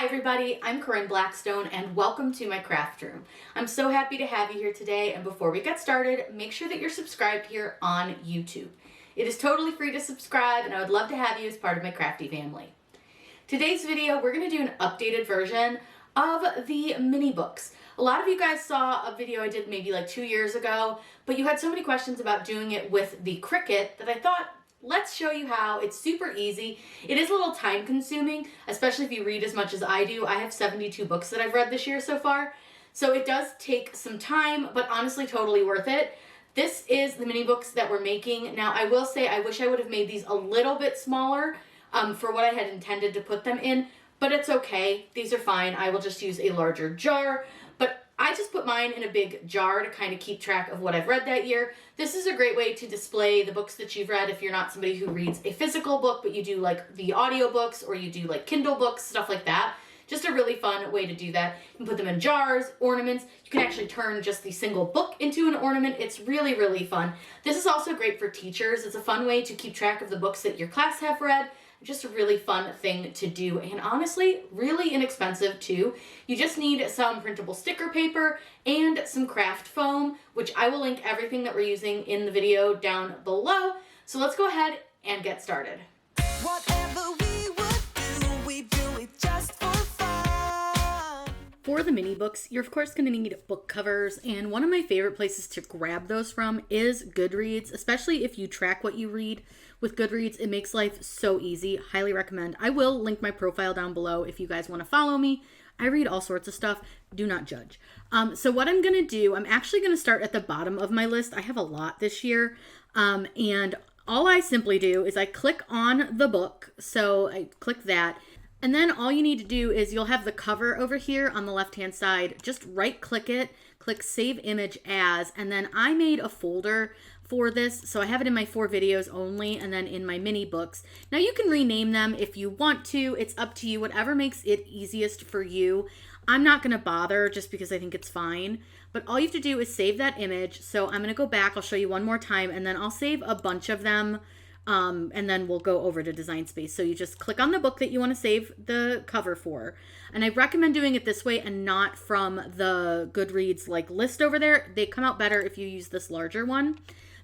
Hi everybody, I'm Corinne Blackstone and welcome to my craft room. I'm so happy to have you here today, and before we get started, make sure that you're subscribed here on YouTube. It is totally free to subscribe and I would love to have you as part of my crafty family. Today's video, we're going to do an updated version of the mini books. A lot of you guys saw a video I did maybe like 2 years ago, but you had so many questions about doing it with the Cricut that I thought, let's show you how. It's super easy. It is a little time consuming, especially if you read as much as I do. I have 72 books that I've read this year so far. So it does take some time, but honestly totally worth it. This is the mini books that we're making. Now I will say I wish I would have made these a little bit smaller for what I had intended to put them in, but it's okay. These are fine. I will just use a larger jar. But I just put mine in a big jar to kind of keep track of what I've read that year. This is a great way to display the books that you've read if you're not somebody who reads a physical book, but you do like the audiobooks or you do like Kindle books, stuff like that. Just a really fun way to do that. You can put them in jars, ornaments. You can actually turn just the single book into an ornament. It's really, really fun. This is also great for teachers. It's a fun way to keep track of the books that your class have read. Just a really fun thing to do, and honestly really inexpensive too. You just need some printable sticker paper and some craft foam, which I will link everything that we're using in the video down below. So let's go ahead and get started. Whatever we would do, we do it just for fun. For the mini books, you're of course going to need book covers, and one of my favorite places to grab those from is GOODREADS, especially if you track what you read. With GOODREADS, it makes life so easy. Highly recommend. I will link my profile down below if you guys want to follow me. I read all sorts of stuff. Do not judge. So what I'm going to do, I'm actually going to start at the bottom of my list. I have a lot this year. And all I simply do is I click on the book. So I click that. And then all you need to do is you'll have the cover over here on the left-hand side. Just right-click it, click Save Image As, and then I made a folder for this. So I have it in my 4 videos only and then in my mini books. Now you can rename them if you want to. It's up to you, whatever makes it easiest for you. I'm not going to bother just because I think it's fine. But all you have to do is save that image. So I'm going to go back. I'll show you one more time and then I'll save a bunch of them. And then we'll go over to Design Space. So you just click on the book that you want to save the cover for. And I recommend doing it this way and not from the GOODREADS like list over there. They come out better if you use this larger one.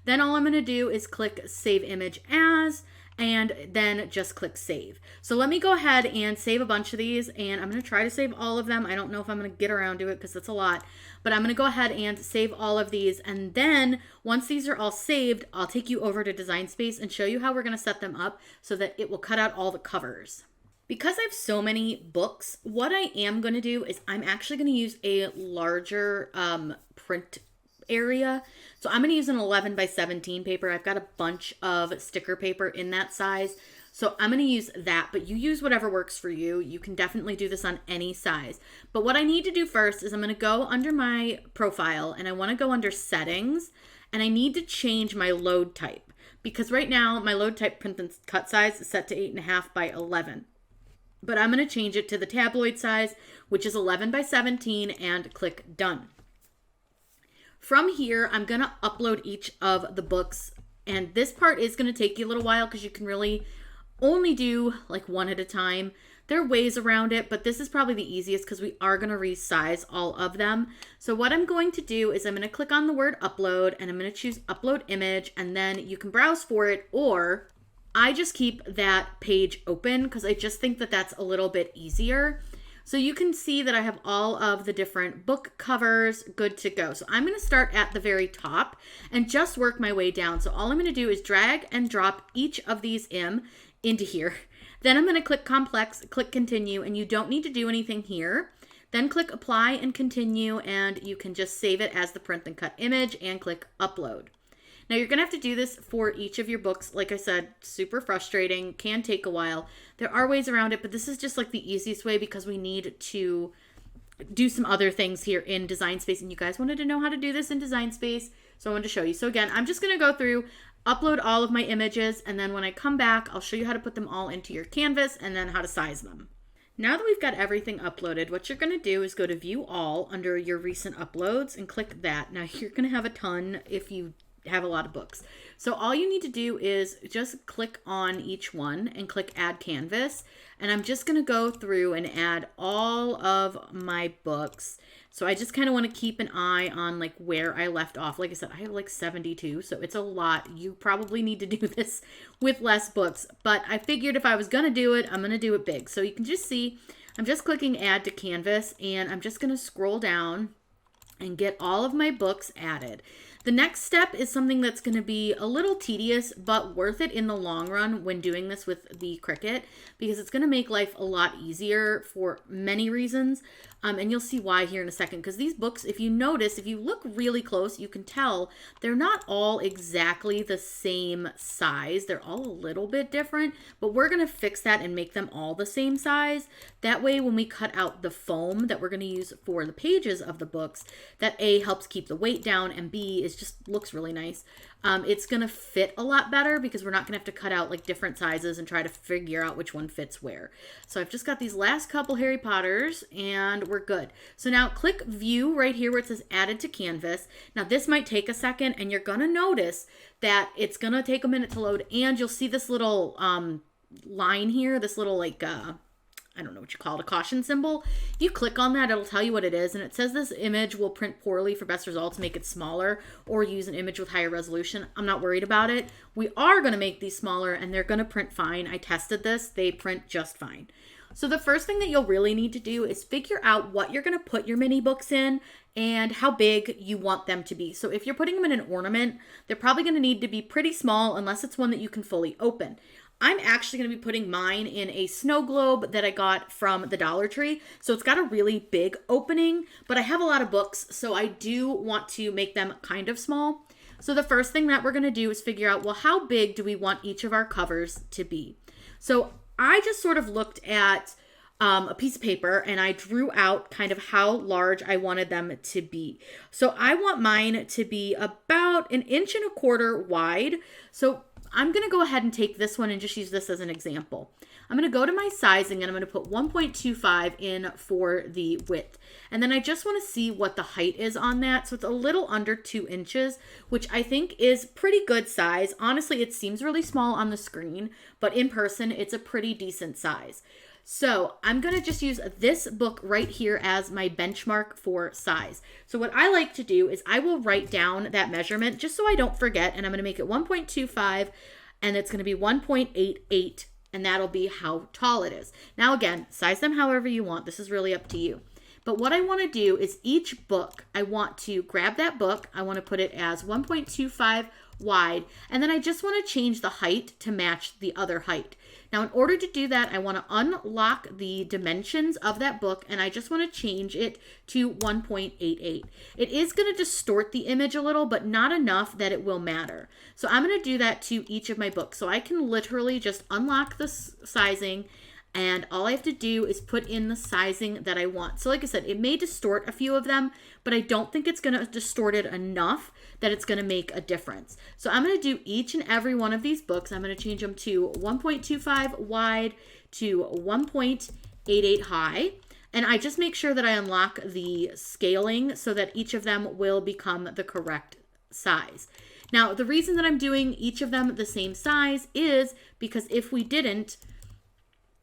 Then all I'm going to do is click Save Image As, and then just click Save. So let me go ahead and save a bunch of these, and I'm going to try to save all of them. I don't know if I'm going to get around to it because it's a lot, but I'm going to go ahead and save all of these. And then once these are all saved, I'll take you over to Design Space and show you how we're going to set them up so that it will cut out all the covers. Because I have so many books, what I am going to do is I'm actually going to use a larger print area. So I'm going to use an 11 by 17 paper. I've got a bunch of sticker paper in that size. So I'm going to use that, but you use whatever works for you. You can definitely do this on any size. But what I need to do first is I'm going to go under my profile and I want to go under settings and I need to change my load type because right now my load type print and cut size is set to 8.5 by 11. But I'm going to change it to the tabloid size, which is 11 by 17, and click done. From here, I'm going to upload each of the books, and this part is going to take you a little while because you can really only do like one at a time. There are ways around it, but this is probably the easiest because we are going to resize all of them. So what I'm going to do is I'm going to click on the word upload, and I'm going to choose upload image, and then you can browse for it, or I just keep that page open because I just think that that's a little bit easier. So you can see that I have all of the different book covers good to go. So I'm going to start at the very top and just work my way down. So all I'm going to do is drag and drop each of these into here. Then I'm going to click complex, click continue, and you don't need to do anything here. Then click apply and continue, and you can just save it as the print and cut image and click upload. Now you're going to have to do this for each of your books. Like I said, super frustrating, can take a while. There are ways around it, but this is just like the easiest way because we need to do some other things here in Design Space. And you guys wanted to know how to do this in Design Space, so I wanted to show you. So again, I'm just going to go through, upload all of my images, and then when I come back, I'll show you how to put them all into your canvas and then how to size them. Now that we've got everything uploaded, what you're going to do is go to View All under your recent uploads and click that. Now you're going to have a ton if you have a lot of books. So all you need to do is just click on each one and click add canvas. And I'm just going to go through and add all of my books. So I just kind of want to keep an eye on like where I left off. Like I said, I have like 72, so it's a lot. You probably need to do this with less books, but I figured if I was going to do it, I'm going to do it big. So you can just see, I'm just clicking add to canvas, and I'm just going to scroll down and get all of my books added. The next step is something that's going to be a little tedious, but worth it in the long run when doing this with the Cricut, because it's going to make life a lot easier for many reasons. And you'll see why here in a second, because these books, if you notice, if you look really close, you can tell they're not all exactly the same size. They're all a little bit different, but we're going to fix that and make them all the same size. That way, when we cut out the foam that we're going to use for the pages of the books, that A, helps keep the weight down, and B, is just looks really nice. It's going to fit a lot better because we're not going to have to cut out like different sizes and try to figure out which one fits where. So I've just got these last couple Harry Potters and we're good. So now click view right here where it says added to canvas. Now this might take a second, and you're going to notice that it's going to take a minute to load, and you'll see this little line here, this little like I don't know what you call it, a caution symbol. If you click on that, it'll tell you what it is. And it says this image will print poorly. For best results, make it smaller or use an image with higher resolution. I'm not worried about it. We are going to make these smaller, and they're going to print fine. I tested this. They print just fine. So the first thing that you'll really need to do is figure out what you're going to put your mini books in and how big you want them to be. So if you're putting them in an ornament, they're probably going to need to be pretty small unless it's one that you can fully open. I'm actually going to be putting mine in a snow globe that I got from the Dollar Tree. So it's got a really big opening, but I have a lot of books, so I do want to make them kind of small. So the first thing that we're going to do is figure out, well, how big do we want each of our covers to be? So I just sort of looked at a piece of paper, and I drew out kind of how large I wanted them to be. So I want mine to be about 1.25 inches wide. So I'm going to go ahead and take this one and just use this as an example. I'm going to go to my sizing, and I'm going to put 1.25 in for the width. And then I just want to see what the height is on that. So it's a little under 2 inches, which I think is pretty good size. Honestly, it seems really small on the screen, but in person, it's a pretty decent size. So I'm going to just use this book right here as my benchmark for size. So what I like to do is I will write down that measurement just so I don't forget, and I'm going to make it 1.25, and it's going to be 1.88, and that'll be how tall it is. Now again, size them however you want. This is really up to you. But what I want to do is each book, I want to grab that book, I want to put it as 1.25 wide, and then I just want to change the height to match the other height. Now, in order to do that, I want to unlock the dimensions of that book, and I just want to change it to 1.88. It is going to distort the image a little, but not enough that it will matter. So I'm going to do that to each of my books. So I can literally just unlock the sizing, and all I have to do is put in the sizing that I want. So like I said, it may distort a few of them, but I don't think it's going to distort it enough that it's going to make a difference. So I'm going to do each and every one of these books. I'm going to change them to 1.25 wide to 1.88 high. And I just make sure that I unlock the scaling so that each of them will become the correct size. Now, the reason that I'm doing each of them the same size is because if we didn't,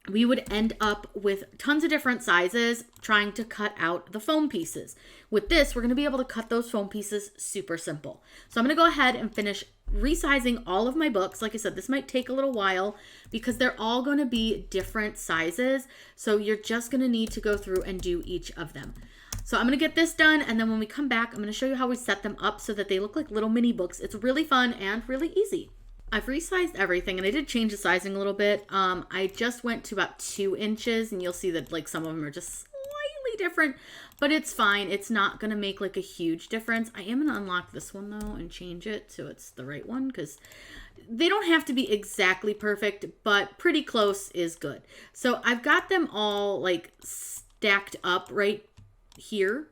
we would end up with tons of different sizes trying to cut out the foam pieces. With this, we're going to be able to cut those foam pieces super simple. So I'm going to go ahead and finish resizing all of my books. Like I said, this might take a little while because they're all going to be different sizes. So you're just going to need to go through and do each of them. So I'm going to get this done, and then when we come back, I'm going to show you how we set them up so that they look like little mini books. It's really fun and really easy. I've resized everything, and I did change the sizing a little bit. I just went to about 2 inches, and you'll see that like some of them are just slightly different, but it's fine. It's not going to make like a huge difference. I am going to unlock this one though and change it so it's the right one, because they don't have to be exactly perfect, but pretty close is good. So I've got them all like stacked up right here.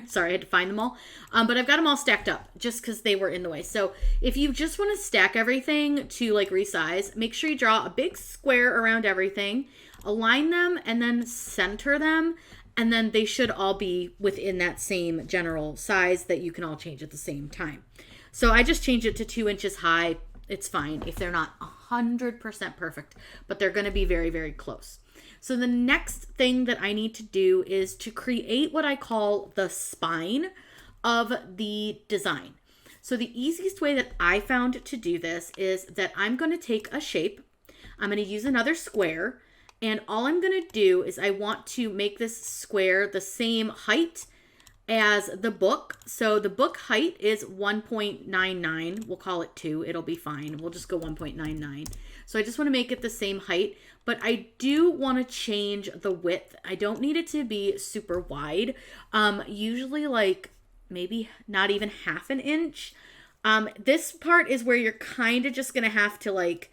Sorry, I had to find them all. But I've got them all stacked up just because they were in the way. So if you just want to stack everything to like resize, make sure you draw a big square around everything, align them, and then center them. And then they should all be within that same general size that you can all change at the same time. So I just changed it to 2 inches high. It's fine if they're not 100% perfect, but they're going to be very, very close. So the next thing that I need to do is to create what I call the spine of the design. So the easiest way that I found to do this is that I'm going to take a shape. I'm going to use another square, and all I'm going to do is I want to make this square the same height as the book. So the book height is 1.99. We'll call it 2. It'll be fine. We'll just go 1.99. So I just want to make it the same height, but I do want to change the width. I don't need it to be super wide. Usually like maybe not even half an inch. This part is where you're kind of just going to have to like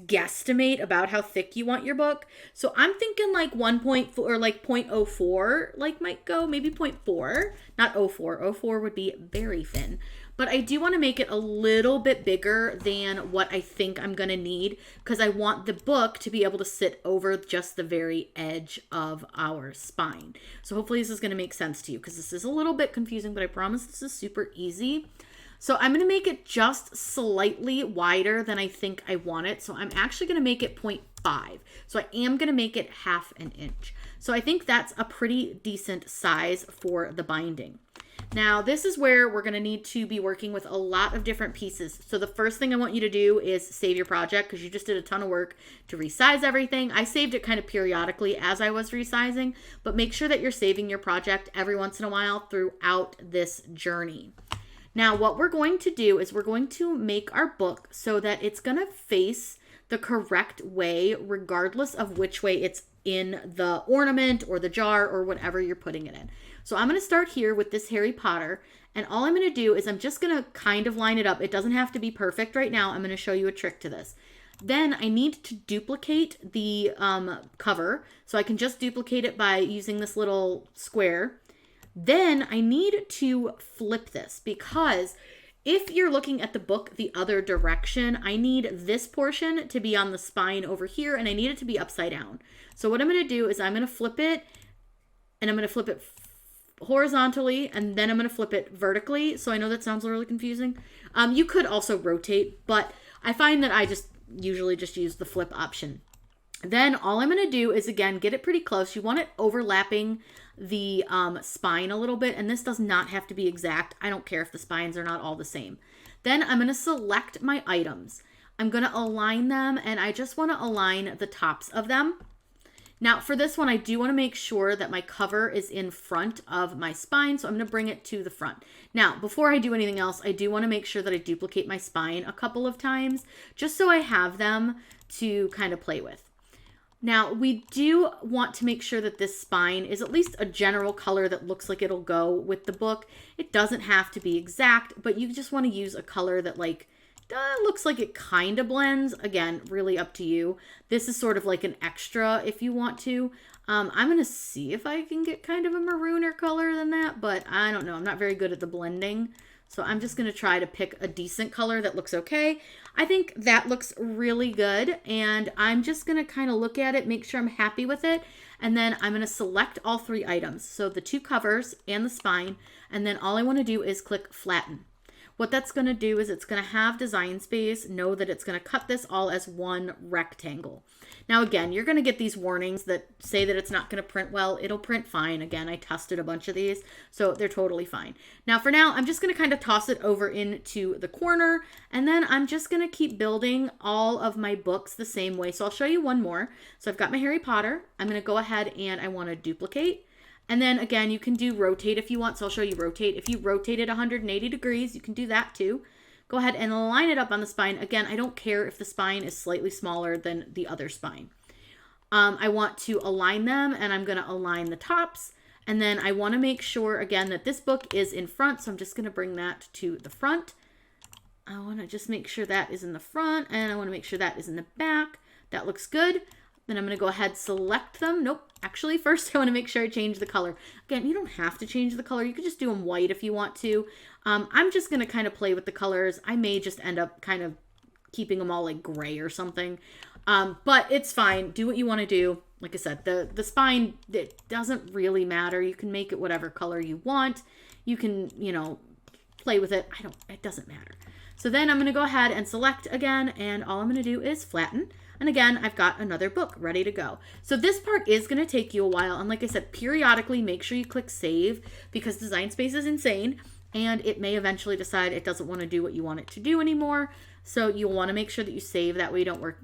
guesstimate about how thick you want your book. So I'm thinking like 1.4 or like 0.04 like might go, maybe 0.4, not 0.4. 0.4 would be very thin. But I do want to make it a little bit bigger than what I think I'm going to need because I want the book to be able to sit over just the very edge of our spine. So hopefully this is going to make sense to you because this is a little bit confusing, but I promise this is super easy. So I'm going to make it just slightly wider than I think I want it. So I'm actually going to make it 0.5. So I am going to make it half an inch. So I think that's a pretty decent size for the binding. Now, this is where we're going to need to be working with a lot of different pieces. So the first thing I want you to do is save your project because you just did a ton of work to resize everything. I saved it kind of periodically as I was resizing, but make sure that you're saving your project every once in a while throughout this journey. Now, what we're going to do is we're going to make our book so that it's going to face the correct way, regardless of which way it's in the ornament or the jar or whatever you're putting it in. So I'm going to start here with this Harry Potter, and all I'm going to do is I'm just going to kind of line it up. It doesn't have to be perfect right now. I'm going to show you a trick to this. Then I need to duplicate the cover, so I can just duplicate it by using this little square. Then I need to flip this because if you're looking at the book the other direction, I need this portion to be on the spine over here, and I need it to be upside down. So what I'm going to do is I'm going to flip it, and I'm going to flip it horizontally, and then I'm going to flip it vertically. So I know that sounds really confusing. You could also rotate, but I find that I just usually just use the flip option. Then all I'm going to do is, again, get it pretty close. You want it overlapping the spine a little bit, and this does not have to be exact. I don't care if the spines are not all the same. Then I'm going to select my items. I'm going to align them, and I just want to align the tops of them. Now, for this one, I do want to make sure that my cover is in front of my spine, so I'm going to bring it to the front. Now, before I do anything else, I do want to make sure that I duplicate my spine a couple of times, just so I have them to kind of play with. Now, we do want to make sure that this spine is at least a general color that looks like it'll go with the book. It doesn't have to be exact, but you just want to use a color that looks like it kind of blends. Again, really up to you. This is sort of like an extra if you want to. I'm going to see if I can get kind of a marooner color than that, but I don't know. I'm not very good at the blending. So I'm just going to try to pick a decent color that looks okay. I think that looks really good, and I'm just going to kind of look at it, make sure I'm happy with it, and then I'm going to select all 3 items. So the 2 covers and the spine, and then all I want to do is click flatten. What that's going to do is it's going to have design space. Know that it's going to cut this all as one rectangle. Now, again, you're going to get these warnings that say that it's not going to print well. It'll print fine. Again, I tested a bunch of these, so they're totally fine. Now, for now, I'm just going to kind of toss it over into the corner, and then I'm just going to keep building all of my books the same way. So I'll show you one more. So I've got my Harry Potter. I'm going to go ahead and I want to duplicate. And then again, you can do rotate if you want. So I'll show you rotate. If you rotate it 180 degrees, you can do that too. Go ahead and line it up on the spine. Again, I don't care if the spine is slightly smaller than the other spine. I want to align them, and I'm going to align the tops. And then I want to make sure, again, that this book is in front. So I'm just going to bring that to the front. I want to just make sure that is in the front, and I want to make sure that is in the back. That looks good. Then I'm going to go ahead, select them. Nope. Actually, first I want to make sure I change the color. Again, you don't have to change the color. You could just do them white if you want to. I'm just going to kind of play with the colors. I may just end up kind of keeping them all like gray or something. But it's fine. Do what you want to do. Like I said, the spine, it doesn't really matter. You can make it whatever color you want. You can, play with it. It doesn't matter. So then I'm going to go ahead and select again, and all I'm going to do is flatten. And again, I've got another book ready to go. So this part is going to take you a while. And like I said, periodically make sure you click save, because Design Space is insane and it may eventually decide it doesn't want to do what you want it to do anymore. So you'll want to make sure that you save, that way you don't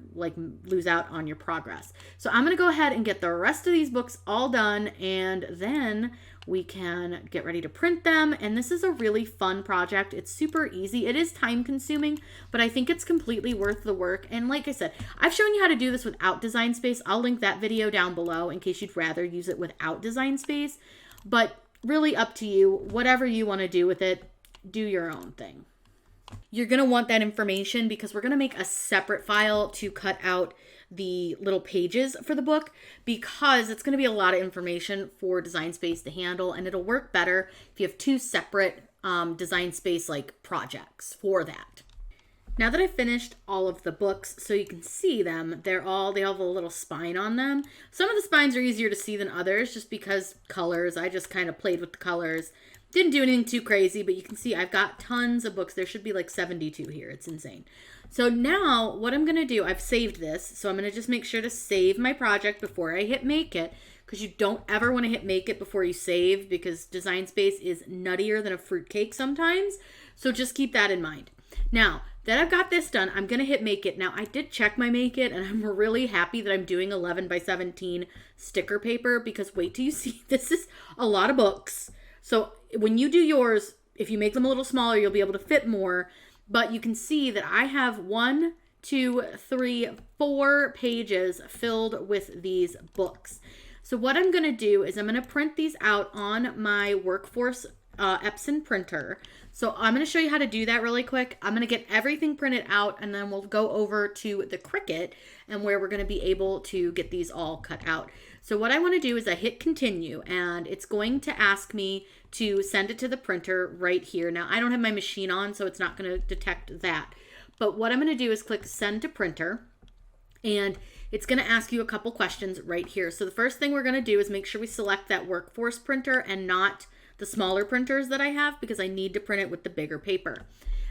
lose out on your progress. So I'm going to go ahead and get the rest of these books all done, and then we can get ready to print them. And this is a really fun project. It's super easy. It is time consuming, but I think it's completely worth the work. And like I said, I've shown you how to do this without Design Space. I'll link that video down below in case you'd rather use it without Design Space, but really up to you. Whatever you want to do with it, do your own thing. You're going to want that information because we're going to make a separate file to cut out the little pages for the book, because it's going to be a lot of information for Design Space to handle, and it'll work better if you have two separate Design Space projects for that. Now that I've finished all of the books, so you can see them, they have a little spine on them. Some of the spines are easier to see than others just because colors. I just kind of played with the colors. Didn't do anything too crazy, but you can see I've got tons of books. There should be 72 here. It's insane. So now what I'm going to do, I've saved this. So I'm going to just make sure to save my project before I hit make it, because you don't ever want to hit make it before you save, because Design Space is nuttier than a fruitcake sometimes. So just keep that in mind. Now that I've got this done, I'm going to hit make it. Now I did check my make it, and I'm really happy that I'm doing 11 by 17 sticker paper, because wait till you see, this is a lot of books. So when you do yours, if you make them a little smaller, you'll be able to fit more. But you can see that I have 1, 2, 3, 4 pages filled with these books. So what I'm going to do is I'm going to print these out on my Workforce Epson printer. So I'm going to show you how to do that really quick. I'm going to get everything printed out, and then we'll go over to the Cricut and where we're going to be able to get these all cut out. So what I want to do is I hit continue, and it's going to ask me to send it to the printer right here. Now I don't have my machine on, so it's not going to detect that. But what I'm going to do is click send to printer, and it's going to ask you a couple questions right here. So the first thing we're going to do is make sure we select that Workforce printer and not the smaller printers that I have, because I need to print it with the bigger paper.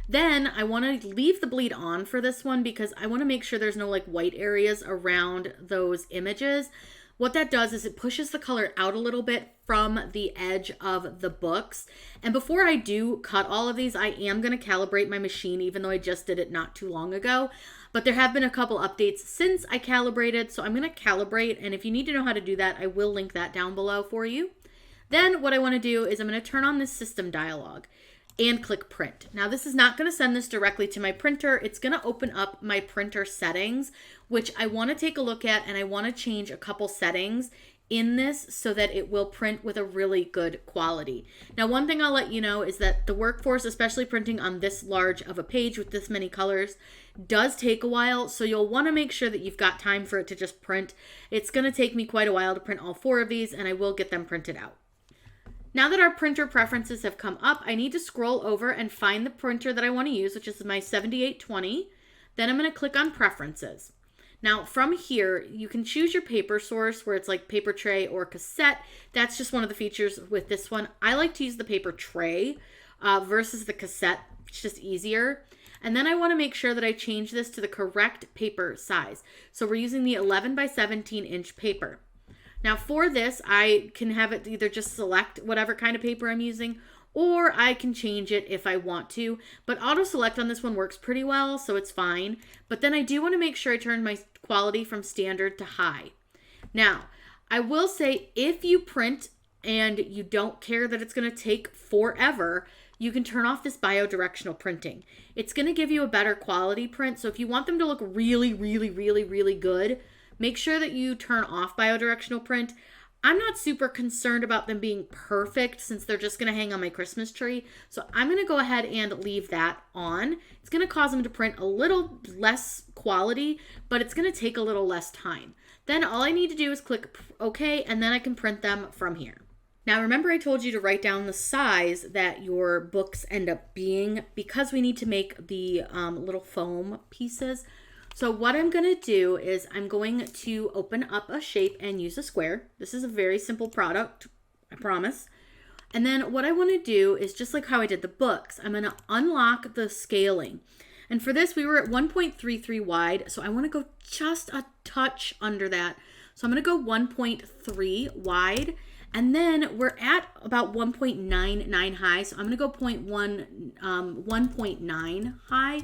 Then I want to leave the bleed on for this one, because I want to make sure there's no white areas around those images. What that does is it pushes the color out a little bit from the edge of the books. And before I do cut all of these, I am going to calibrate my machine, even though I just did it not too long ago. But there have been a couple updates since I calibrated, so I'm going to calibrate. And if you need to know how to do that, I will link that down below for you. Then what I want to do is I'm going to turn on this system dialog and click print. Now this is not going to send this directly to my printer. It's going to open up my printer settings, which I want to take a look at, and I want to change a couple settings in this so that it will print with a really good quality. Now one thing I'll let you know is that the Workforce, especially printing on this large of a page with this many colors, does take a while, so you'll want to make sure that you've got time for it to just print. It's going to take me quite a while to print all 4 of these, and I will get them printed out. Now that our printer preferences have come up, I need to scroll over and find the printer that I want to use, which is my 7820. Then I'm going to click on Preferences. Now from here, you can choose your paper source, where it's like paper tray or cassette. That's just one of the features with this one. I like to use the paper tray versus the cassette. It's just easier. And then I want to make sure that I change this to the correct paper size. So we're using the 11 by 17 inch paper. Now for this, I can have it either just select whatever kind of paper I'm using, or I can change it if I want to. But auto select on this one works pretty well, so it's fine. But then I do want to make sure I turn my quality from standard to high. Now, I will say if you print and you don't care that it's going to take forever, you can turn off this bidirectional printing. It's going to give you a better quality print. So if you want them to look really, really, really, really good, make sure that you turn off bidirectional print. I'm not super concerned about them being perfect since they're just going to hang on my Christmas tree. So I'm going to go ahead and leave that on. It's going to cause them to print a little less quality, but it's going to take a little less time. Then all I need to do is click OK, and then I can print them from here. Now remember I told you to write down the size that your books end up being, because we need to make the little foam pieces. So what I'm going to do is I'm going to open up a shape and use a square. This is a very simple product, I promise. And then what I want to do is just like how I did the books, I'm going to unlock the scaling. And for this, we were at 1.33 wide, so I want to go just a touch under that. So I'm going to go 1.3 wide, and then we're at about 1.99 high, so I'm going to go 1.9 high,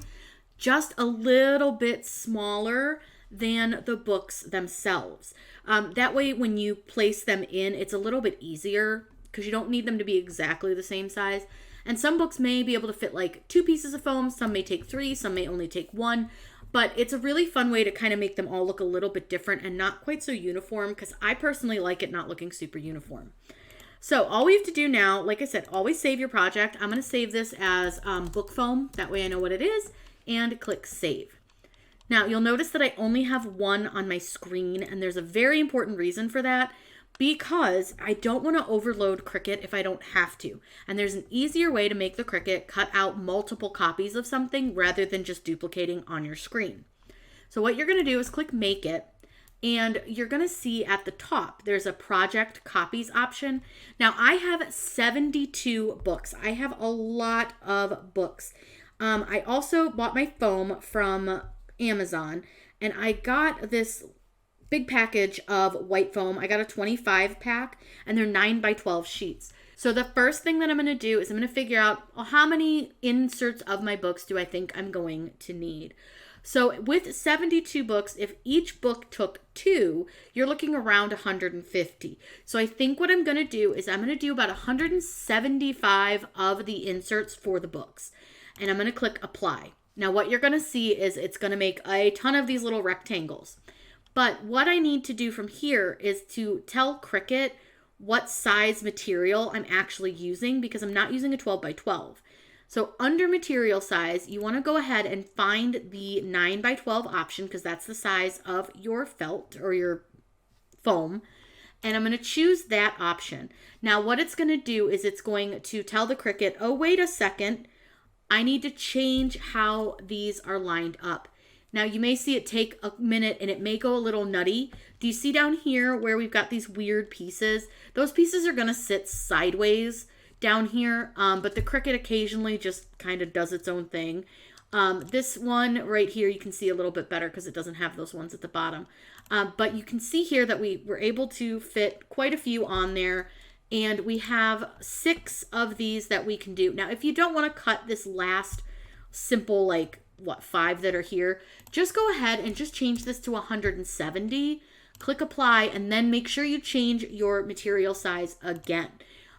just a little bit smaller than the books themselves. That way, when you place them in, it's a little bit easier because you don't need them to be exactly the same size. And some books may be able to fit like 2 pieces of foam, some may take 3, some may only take 1. But it's a really fun way to kind of make them all look a little bit different and not quite so uniform, because I personally like it not looking super uniform. So all we have to do now, like I said, always save your project. I'm going to save this as book foam. That way I know what it is, and click save. Now you'll notice that I only have 1 on my screen, and there's a very important reason for that. Because I don't want to overload Cricut if I don't have to. And there's an easier way to make the Cricut cut out multiple copies of something rather than just duplicating on your screen. So what you're going to do is click Make It, and you're going to see at the top there's a Project Copies option. Now I have 72 books. I have a lot of books. I also bought my foam from Amazon, and I got this big package of white foam. I got a 25 pack, and they're 9 by 12 sheets. So the first thing that I'm going to do is I'm going to figure out how many inserts of my books do I think I'm going to need. So with 72 books, if each book took 2, you're looking around 150. So I think what I'm going to do is I'm going to do about 175 of the inserts for the books. And I'm going to click Apply. Now what you're going to see is it's going to make a ton of these little rectangles. But what I need to do from here is to tell Cricut what size material I'm actually using, because I'm not using a 12 by 12. So under material size, you want to go ahead and find the 9 by 12 option, because that's the size of your felt or your foam. And I'm going to choose that option. Now what it's going to do is it's going to tell the Cricut, oh, wait a second, I need to change how these are lined up. Now you may see it take a minute and it may go a little nutty. Do you see down here where we've got these weird pieces? Those pieces are going to sit sideways down here, but the Cricut occasionally just kind of does its own thing. This one right here you can see a little bit better because it doesn't have those ones at the bottom. But you can see here that we were able to fit quite a few on there, and we have 6 of these that we can do. Now if you don't want to cut this last simple, like, 5 that are here, just go ahead and just change this to 170, click Apply, and then make sure you change your material size again.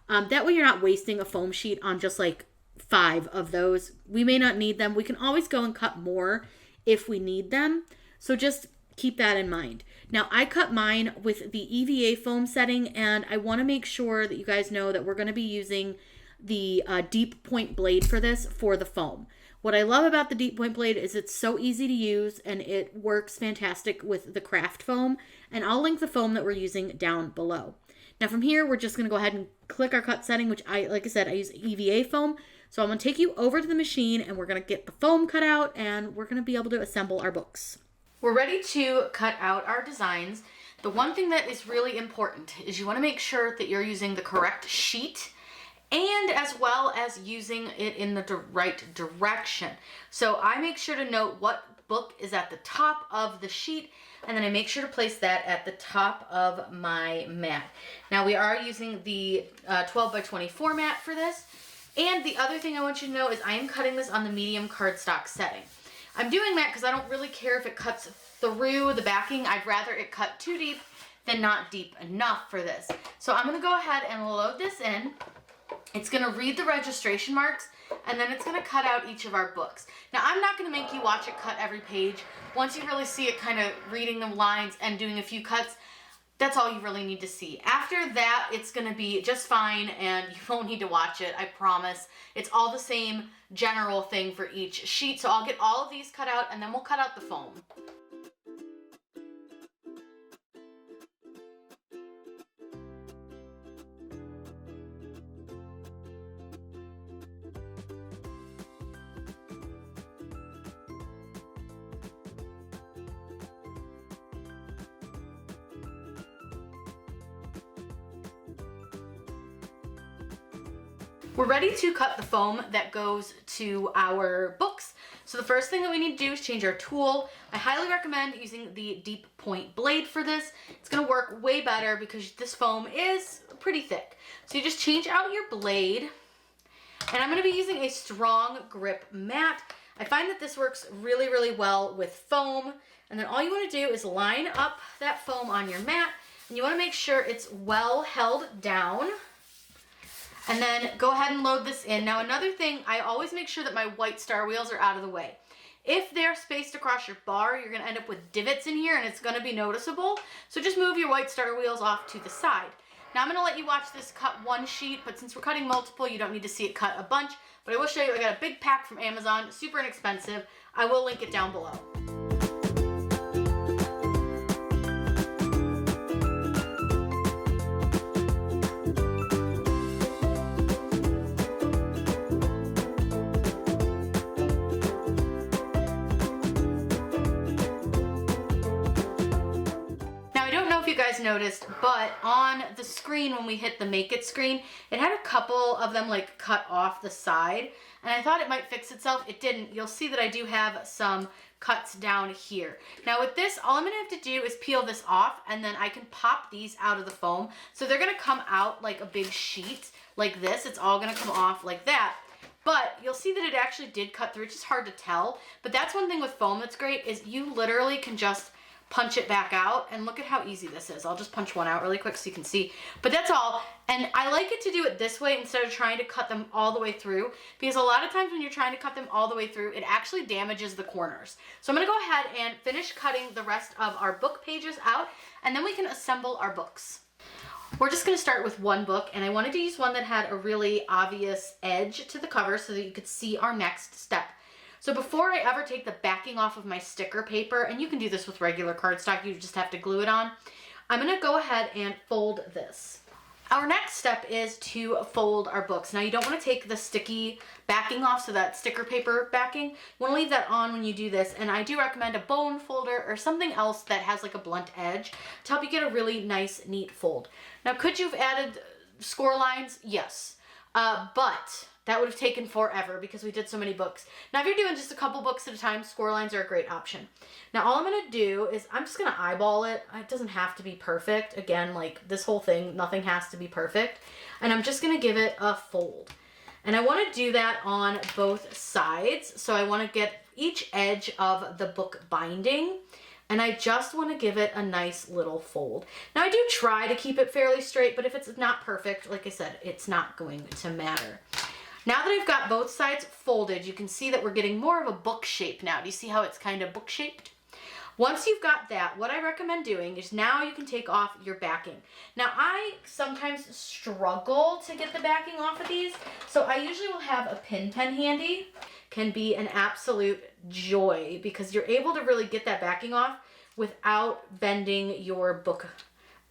That way you're not wasting a foam sheet on just like 5 of those. We may not need them. We can always go and cut more if we need them. So just keep that in mind. Now I cut mine with the EVA foam setting, and I want to make sure that you guys know that we're going to be using the deep point blade for this for the foam. What I love about the deep point blade is it's so easy to use, and it works fantastic with the craft foam. And I'll link the foam that we're using down below. Now from here, we're just going to go ahead and click our cut setting, which like I said, I use EVA foam. So I'm going to take you over to the machine, and we're going to get the foam cut out, and we're going to be able to assemble our books. We're ready to cut out our designs. The one thing that is really important is you want to make sure that you're using the correct sheet, and as well as using it in the right direction. So I make sure to note what book is at the top of the sheet, and then I make sure to place that at the top of my mat. Now we are using the 12 by 20 format for this. And the other thing I want you to know is I am cutting this on the medium cardstock setting. I'm doing that because I don't really care if it cuts through the backing. I'd rather it cut too deep than not deep enough for this. So I'm going to go ahead and load this in. It's going to read the registration marks, and then it's going to cut out each of our books. Now, I'm not going to make you watch it cut every page. Once you really see it kind of reading the lines and doing a few cuts, that's all you really need to see. After that, it's going to be just fine, and you won't need to watch it, I promise. It's all the same general thing for each sheet. So I'll get all of these cut out, and then we'll cut out the foam. We're ready to cut the foam that goes to our books. So the first thing that we need to do is change our tool. I highly recommend using the deep point blade for this. It's gonna work way better because this foam is pretty thick. So you just change out your blade, and I'm gonna be using a strong grip mat. I find that this works really, really well with foam. And then all you wanna do is line up that foam on your mat, and you wanna make sure it's well held down. And then go ahead and load this in. Now another thing, I always make sure that my white star wheels are out of the way. If they're spaced across your bar, you're gonna end up with divots in here and it's gonna be noticeable. So just move your white star wheels off to the side. Now I'm gonna let you watch this cut one sheet, but since we're cutting multiple, you don't need to see it cut a bunch. But I will show you, I got a big pack from Amazon, super inexpensive. I will link it down below. You guys noticed, but on the screen when we hit the make it screen, it had a couple of them like cut off the side, and I thought it might fix itself. It didn't. You'll see that I do have some cuts down here. Now with this, all I'm gonna have to do is peel this off, and then I can pop these out of the foam. So they're gonna come out like a big sheet like this. It's all gonna come off like that. But you'll see that it actually did cut through. It's just hard to tell. But that's one thing with foam that's great, is you literally can just punch it back out, and look at how easy this is. I'll just punch one out really quick so you can see, but that's all. And I like it to do it this way instead of trying to cut them all the way through, because a lot of times when you're trying to cut them all the way through, it actually damages the corners. So I'm gonna go ahead and finish cutting the rest of our book pages out, and then we can assemble our books. We're just gonna start with one book, and I wanted to use one that had a really obvious edge to the cover so that you could see our next step. So before I ever take the backing off of my sticker paper, and you can do this with regular cardstock, you just have to glue it on, I'm gonna go ahead and fold this. Our next step is to fold our books. Now you don't wanna take the sticky backing off, so that sticker paper backing, you wanna leave that on when you do this, and I do recommend a bone folder or something else that has like a blunt edge to help you get a really nice, neat fold. Now could you have added score lines? Yes, but that would have taken forever because we did so many books. Now if you're doing just a couple books at a time, score lines are a great option. Now all I'm gonna do is I'm just gonna eyeball it. It doesn't have to be perfect. Again, like this whole thing, nothing has to be perfect. And I'm just gonna give it a fold. And I wanna do that on both sides. So I wanna get each edge of the book binding, and I just wanna give it a nice little fold. Now I do try to keep it fairly straight, but if it's not perfect, like I said, it's not going to matter. Now that I've got both sides folded, you can see that we're getting more of a book shape now. Do you see how it's kind of book shaped? Once you've got that, what I recommend doing is now you can take off your backing. Now I sometimes struggle to get the backing off of these, so I usually will have a pin pen handy. Can be an absolute joy because you're able to really get that backing off without bending your book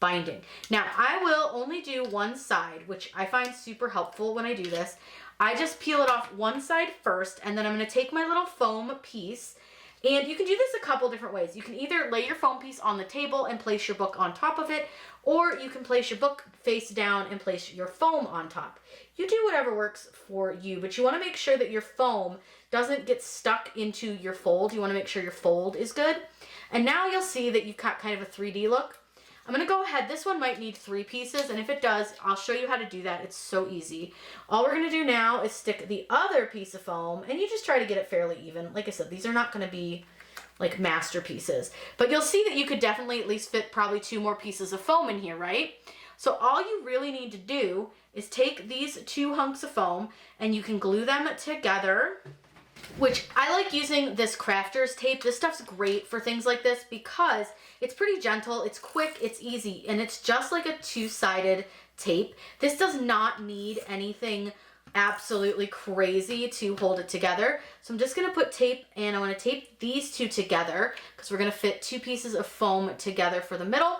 binding. Now I will only do one side, which I find super helpful when I do this. I just peel it off one side first, and then I'm gonna take my little foam piece, and you can do this a couple different ways. You can either lay your foam piece on the table and place your book on top of it, or you can place your book face down and place your foam on top. You do whatever works for you, but you wanna make sure that your foam doesn't get stuck into your fold. You wanna make sure your fold is good. And now you'll see that you've got kind of a 3D look. I'm gonna go ahead, this one might need 3 pieces, and if it does, I'll show you how to do that. It's so easy. All we're gonna do now is stick the other piece of foam, and you just try to get it fairly even. Like I said, these are not gonna be like masterpieces, but you'll see that you could definitely at least fit probably 2 more pieces of foam in here, right? So all you really need to do is take these 2 hunks of foam, and you can glue them together, which I like using this crafter's tape. This stuff's great for things like this because it's pretty gentle, it's quick, it's easy, and it's just like a 2-sided tape. This does not need anything absolutely crazy to hold it together. So I'm just gonna put tape, and I wanna tape these 2 together because we're gonna fit 2 pieces of foam together for the middle.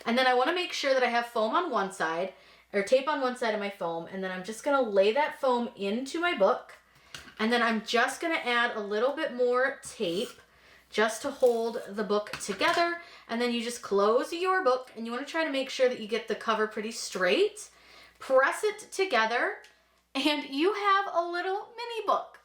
And then I wanna make sure that I have foam on one side, or tape on one side of my foam, and then I'm just gonna lay that foam into my book. And then I'm just gonna add a little bit more tape just to hold the book together. And then you just close your book, and you wanna try to make sure that you get the cover pretty straight. Press it together, and you have a little mini book.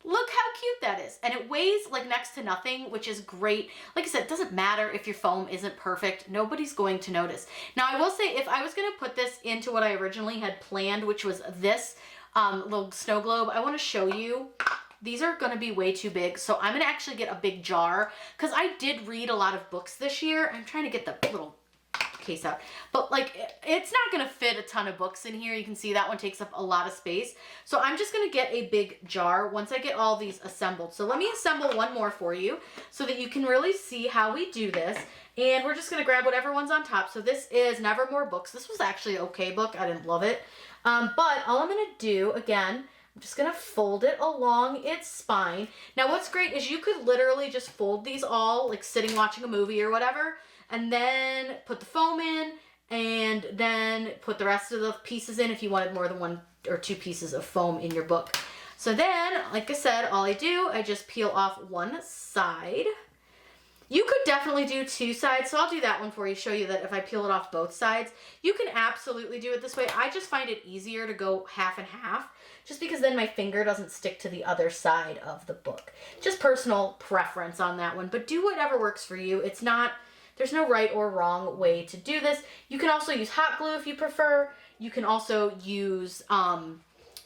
Look how cute that is. And it weighs like next to nothing, which is great. Like I said, it doesn't matter if your foam isn't perfect. Nobody's going to notice. Now, I will say, if I was going to put this into what I originally had planned, which was this little snow globe, I want to show you. These are going to be way too big. So I'm going to actually get a big jar, because I did read a lot of books this year. I'm trying to get the little case out, but like it's not going to fit a ton of books in here. You can see that one takes up a lot of space. So I'm just going to get a big jar once I get all these assembled. So let me assemble one more for you so that you can really see how we do this. And we're just going to grab whatever one's on top. So this is Nevermore Books. This was actually an okay book. I didn't love it. But all I'm going to do, again, I'm just going to fold it along its spine. Now what's great is you could literally just fold these all, like sitting watching a movie or whatever, and then put the foam in, and then put the rest of the pieces in if you wanted more than 1 or 2 pieces of foam in your book. So then, like I said, all I do, I just peel off one side. You could definitely do 2 sides, so I'll do that one for you, show you that if I peel it off both sides. You can absolutely do it this way. I just find it easier to go half and half, just because then my finger doesn't stick to the other side of the book. Just personal preference on that one, but do whatever works for you. It's not... There's no right or wrong way to do this. You can also use hot glue if you prefer. You can also use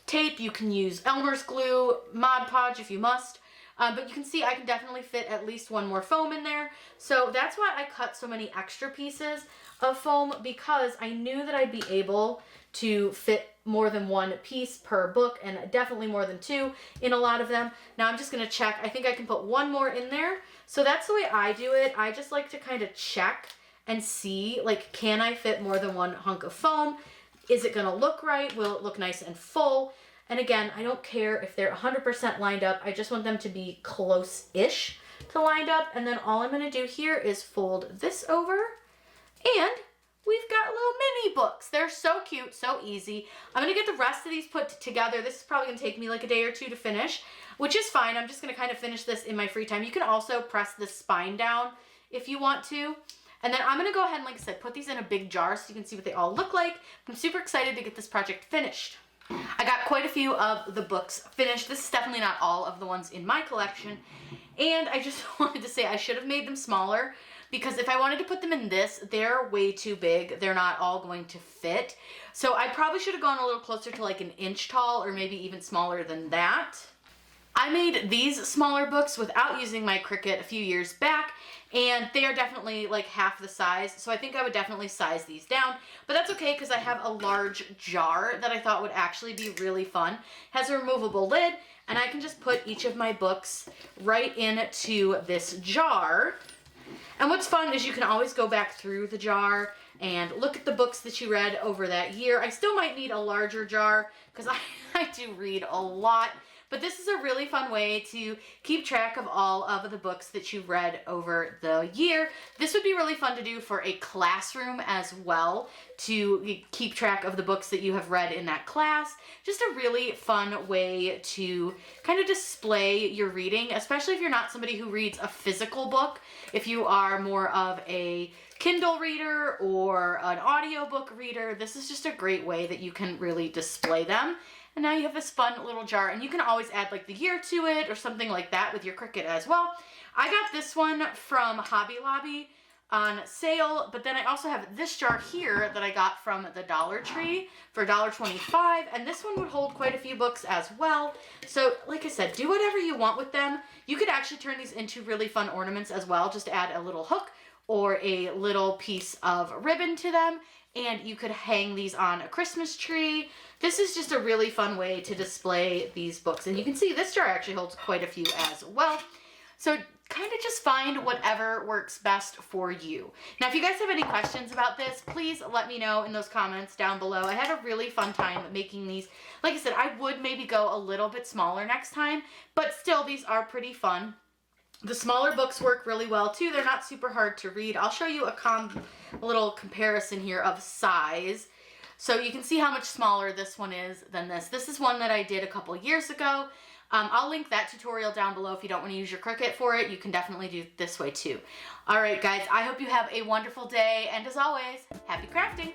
tape. You can use Elmer's glue, Mod Podge if you must. But you can see I can definitely fit at least 1 more foam in there. So that's why I cut so many extra pieces of foam, because I knew that I'd be able to fit more than 1 piece per book, and definitely more than 2 in a lot of them. Now I'm just going to check. I think I can put 1 more in there. So that's the way I do it. I just like to kind of check and see, like, can I fit more than 1 hunk of foam? Is it going to look right? Will it look nice and full? And again, I don't care if they're 100% lined up. I just want them to be close-ish to lined up. And then all I'm going to do here is fold this over, and we've got little mini books. They're so cute, so easy. I'm going to get the rest of these put together. This is probably going to take me like a day or 2 to finish, which is fine. I'm just going to kind of finish this in my free time. You can also press the spine down if you want to. And then I'm going to go ahead and, like I said, put these in a big jar so you can see what they all look like. I'm super excited to get this project finished. I got quite a few of the books finished. This is definitely not all of the ones in my collection. And I just wanted to say I should have made them smaller, because if I wanted to put them in this, they're way too big. They're not all going to fit. So I probably should have gone a little closer to like 1 inch tall, or maybe even smaller than that. I made these smaller books without using my Cricut a few years back, and they are definitely like half the size, so I think I would definitely size these down, but that's okay because I have a large jar that I thought would actually be really fun. It has a removable lid, and I can just put each of my books right into this jar. And what's fun is you can always go back through the jar and look at the books that you read over that year. I still might need a larger jar because I do read a lot. But this is a really fun way to keep track of all of the books that you've read over the year. This would be really fun to do for a classroom as well, to keep track of the books that you have read in that class. Just a really fun way to kind of display your reading, especially if you're not somebody who reads a physical book. If you are more of a Kindle reader or an audiobook reader, this is just a great way that you can really display them. And now you have this fun little jar, and you can always add like the year to it or something like that with your Cricut as well. I got this one from Hobby Lobby on sale, but then I also have this jar here that I got from the Dollar Tree for $1.25, and this one would hold quite a few books as well. So like I said, do whatever you want with them. You could actually turn these into really fun ornaments as well. Just add a little hook or a little piece of ribbon to them, and you could hang these on a Christmas tree. This is just a really fun way to display these books. And you can see this jar actually holds quite a few as well. So kind of just find whatever works best for you. Now, if you guys have any questions about this, please let me know in those comments down below. I had a really fun time making these. Like I said, I would maybe go a little bit smaller next time, but still these are pretty fun. The smaller books work really well too. They're not super hard to read. I'll show you a little comparison here of size. So you can see how much smaller this one is than this. This is one that I did a couple years ago. I'll link that tutorial down below if you don't want to use your Cricut for it. You can definitely do it this way too. All right, guys, I hope you have a wonderful day. And as always, happy crafting.